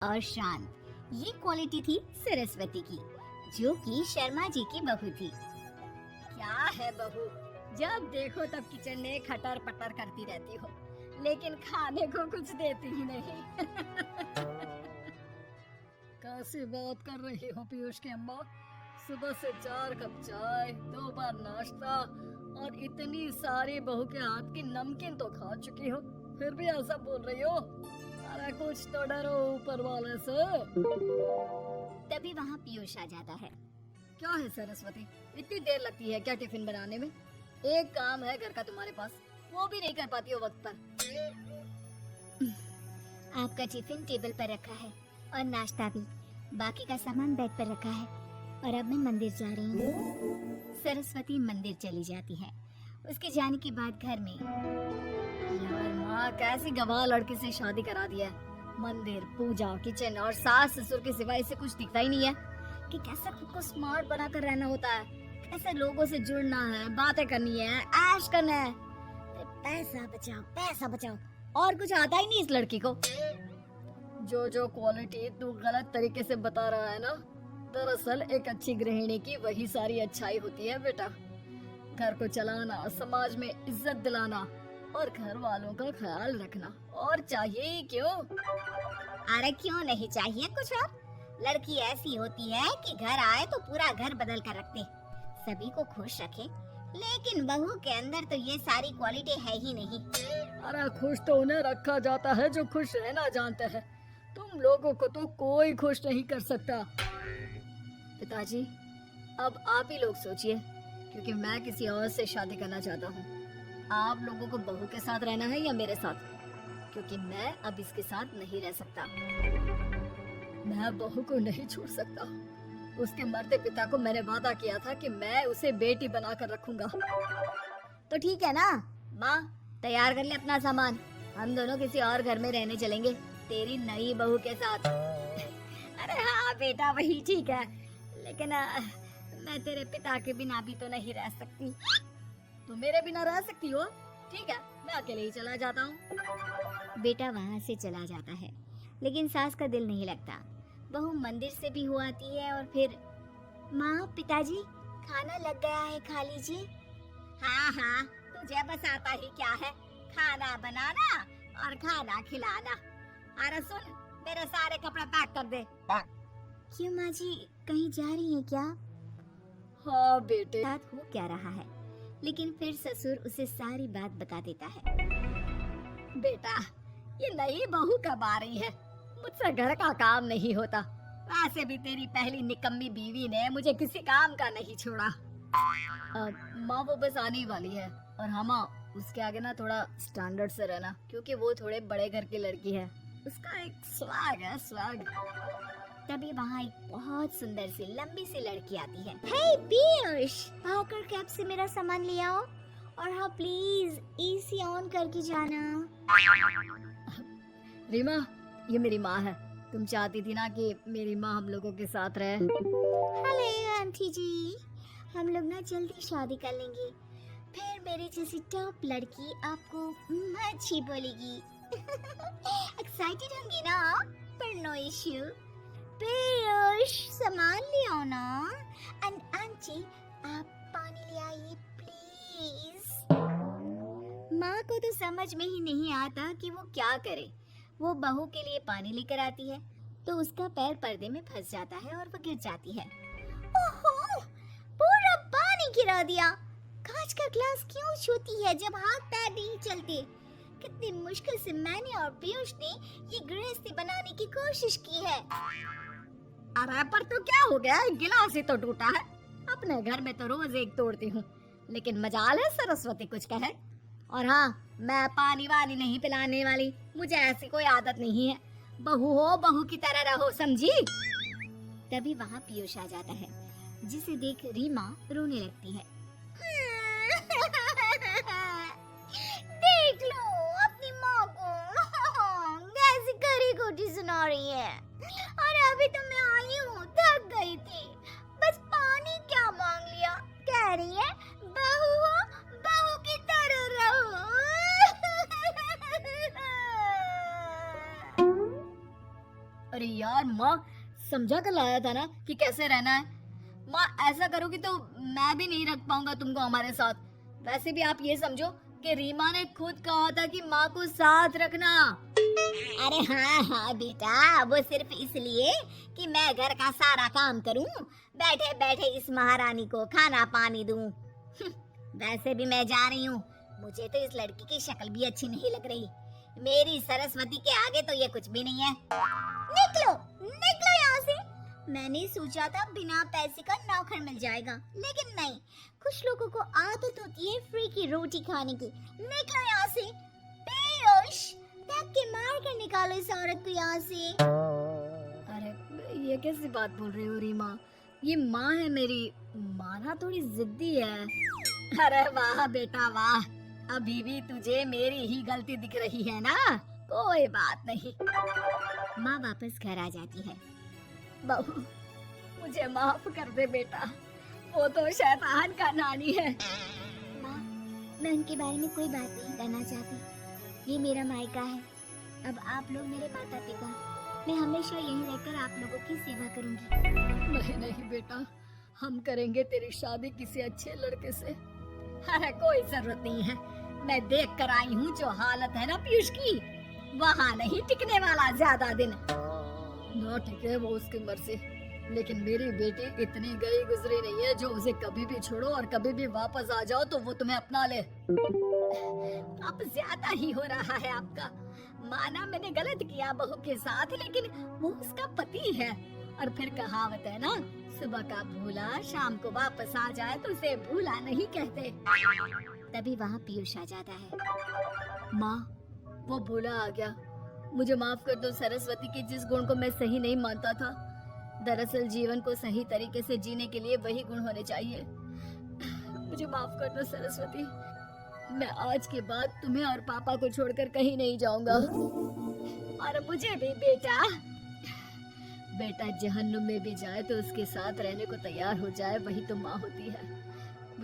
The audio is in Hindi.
और शांत। ये क्वालिटी थी सरस्वती की, जो कि शर्मा जी की बहू थी। क्या है बहू, जब देखो तब किचन में खटर पटर करती रहती हो, लेकिन खाने को कुछ देती ही नहीं। कैसी बात कर रही हो पीयूष की अम्मा? सुबह से 4 कप चाय, 2 बार नाश्ता और इतनी सारी बहू के हाथ की नमकीन तो खा चुकी हो, फिर भी ऐसा बोल रही हो? अरे कुछ तो डरो ऊपर वाले से। तभी वहाँ पीयूष आ जाता है। क्या है सरस्वती, इतनी देर लगती है क्या टिफिन बनाने में? एक काम है घर का तुम्हारे पास, वो भी नहीं कर पाती हो वक्त पर। आपका टिफिन टेबल पर रखा है और नाश्ता भी, बाकी का सामान बेड पर रखा है और अब मैं मंदिर जा रही हूँ। सरस्वती मंदिर चली जाती है। उसके जाने के बाद घर में, यार माँ कैसी गवाह लड़के से शादी करा दिया है। मंदिर, पूजा, किचन और सास ससुर के सिवाय इसे कुछ दिखता ही नहीं है कि कैसे खुद को स्मार्ट बनाकर रहना होता है, कैसे लोगों से जुड़ना है, बातें करनी है, ऐश करना है। पैसा बचाओ और कुछ आता ही नहीं इस लड़की को। जो क्वालिटी तू गलत तरीके से बता रहा है ना, दरअसल एक अच्छी गृहिणी की वही सारी अच्छाई होती है बेटा। घर को चलाना, समाज में इज्जत दिलाना और घर वालों का ख्याल रखना, और चाहिए ही क्यों? अरे क्यों नहीं चाहिए कुछ और? लड़की ऐसी होती है कि घर आए तो पूरा घर बदल कर रख दे, सभी को खुश रखे। लेकिन बहू के अंदर तो ये सारी क्वालिटी है ही नहीं। अरे खुश तो उन्हें रखा जाता है जो खुश रहना जानते हैं। तुम लोगों को तो कोई खुश नहीं कर सकता। पिताजी, अब आप ही लोग सोचिए, क्योंकि मैं किसी और से शादी करना चाहता हूँ। आप लोगों को बहू के साथ रहना है या मेरे साथ? क्योंकि मैं अब इसके साथ नहीं रह सकता। मैं बहू को नहीं छोड़ सकता। उसके मरते पिता को मैंने वादा किया था कि मैं उसे बेटी बनाकर रखूंगा। तो ठीक है ना माँ, तैयार कर ले अपना सामान, हम दोनों किसी और घर में रहने चलेंगे तेरी नई बहू के साथ। अरे हाँ बेटा, वही ठीक है, लेकिन मैं तेरे पिता के बिना भी तो नहीं रह सकती। तू मेरे बिना रह सकती हो? ठीक है, मैं अकेले ही चला जाता हूँ। बेटा वहाँ से चला जाता है, लेकिन सास का दिल नहीं लगता। बहू मंदिर से भी हो आती है और फिर, माँ पिताजी खाना लग गया है, खा लीजिए। हाँ, तुझे बस आता ही क्या है, खाना बनाना और खाना खिलाना। अरे सुन, मेरे सारे कपड़े पैक कर दे। क्यों माँ जी, कहीं जा रही हैं क्या? हाँ बेटे। साथ हो क्या रहा है, लेकिन फिर ससुर उसे सारी बात बता देता है। बेटा, ये नई बहू कब आ रही है? मुझसे घर का काम नहीं होता। वैसे भी तेरी पहली निकम्मी बीवी ने मुझे किसी काम का नहीं छोड़ा। माँ वो बस आने ही वाली है, और हाँ माँ, उसके आगे ना थोड़ा स्टैंडर्ड से रहना, क्योंकि वो थोड़े बड़े घर की लड़की है। उसका एक स्वैग है, स्वैग। तभी वहाँ एक बहुत सुंदर सी लंबी सी लड़की आती है। हे पीयूष, भागकर कैब से मेरा सामान ले आओ, और हाँ प्लीज एसी ऑन करके जाना। रीमा, ये मेरी माँ है। तुम चाहती थी ना कि मेरी माँ हम लोगों के साथ रहे। हेलो आंटी जी, हम लोग ना जल्दी शादी कर लेंगे, फिर मेरी जैसी टॉप लड़की आपको अच्छी बोलेगी। एक्साइटेड होंगी ना? पर नो इश्यू। पीयूष सामान ले आओ ना, एंड आंटी आप पानी ले आइए प्लीज। माँ को तो समझ में ही नहीं आता कि वो क्या करे। वो बहू के लिए पानी लेकर आती है तो उसका पैर पर्दे में फंस जाता है और वो गिर जाती है। ओहो, पूरा पानी गिरा दिया। कांच का ग्लास क्यों छूती है जब हाथ पैर नहीं चलते? कितनी मुश्किल से मैंने और पीयूष ने ये गृहस्थी बनाने की कोशिश की है। अरे पर तो क्या हो गया, गिलास ही तो टूटा है। अपने घर में तो रोज एक तोड़ती हूँ, लेकिन मजाल है सरस्वती कुछ कहे। और हाँ, मैं पानी वानी नहीं पिलाने वाली, मुझे ऐसी कोई आदत नहीं है। बहू हो, बहू की तरह रहो, समझी? तभी वहाँ पीयूष आ जाता है, जिसे देख रीमा रोने लगती है। देख लो अपनी माँ को, कैसी करी खोटी सुना रही है। और अभी तो मैं आई हूँ, थक गई थी, बस पानी क्या मांग लिया। कह रही है बहू हो, बहू की तरह रहो। अरे यार माँ समझा कर लाया था ना कि कैसे रहना है। माँ ऐसा करोगी तो मैं भी नहीं रख पाऊंगा तुमको हमारे साथ। वैसे भी आप ये समझो कि रीमा ने खुद कहा था कि माँ को साथ रखना। अरे हाँ हाँ बेटा, वो सिर्फ इसलिए कि मैं घर का सारा काम करूं, बैठे बैठे इस महारानी को खाना पानी दूं। वैसे भी मैं जा रही हूँ, मुझे तो इस लड़की की शक्ल भी अच्छी नहीं लग रही। मेरी सरस्वती के आगे तो ये कुछ भी नहीं है। निकलो निकलो यहाँ से। मैंने सोचा था बिना पैसे का नौकर मिल जाएगा, लेकिन नहीं, कुछ लोगों को आदत होती है फ्री की रोटी खाने की। निकलो यहाँ से। पीयूष, धक्के मार कर निकालो इस औरत को यहाँ से। अरे ये कैसी बात बोल रही हो रीमा, ये माँ है मेरी। माना थोड़ी जिद्दी है। अरे वाह बेटा वाह, अभी भी तुझे मेरी ही गलती दिख रही है ना। कोई बात नहीं। माँ वापस घर आ जाती है। बहू मुझे माफ कर दे बेटा, वो तो शैतान का नानी है। माँ, मैं उनके बारे में कोई बात नहीं करना चाहती। ये मेरा मायका है। अब आप लोग मेरे माता पिता, मैं हमेशा यहीं रहकर आप लोगों की सेवा करूंगी। नहीं नहीं बेटा, हम करेंगे तेरी शादी किसी अच्छे लड़के से। अरे कोई जरूरत नहीं है, मैं देख कर आई हूँ जो हालत है ना पीयूष की, वहाँ नहीं टिकने वाला ज्यादा दिन। ना टिके वो उसकी मर्जी, लेकिन मेरी बेटी इतनी गई गुजरी नहीं है जो उसे कभी भी छोड़ो और कभी भी वापस आ जाओ तो वो तुम्हें अपना ले। अब ज्यादा ही हो रहा है आपका। माना मैंने गलत किया बहू के साथ, लेकिन वो उसका पति है। और फिर कहावत है ना, सुबह का भूला शाम को वापस आ जाए तो उसे भूला नहीं कहते। तभी वहाँ पीयूष आ जाता है। माँ वो भूला आ गया, मुझे माफ कर दो सरस्वती के जिस गुण को मैं सही नहीं मानता था। दरअसल जीवन को सही तरीके से जीने के लिए वही गुण होने चाहिए। मुझे माफ कर दो सरस्वती, मैं आज के बाद तुम्हें और पापा को छोड़कर कहीं नहीं जाऊंगा। और मुझे भी बेटा, बेटा जहन्नुम में भी जाए तो उसके साथ रहने को तैयार हो जाए, वही तो माँ होती है।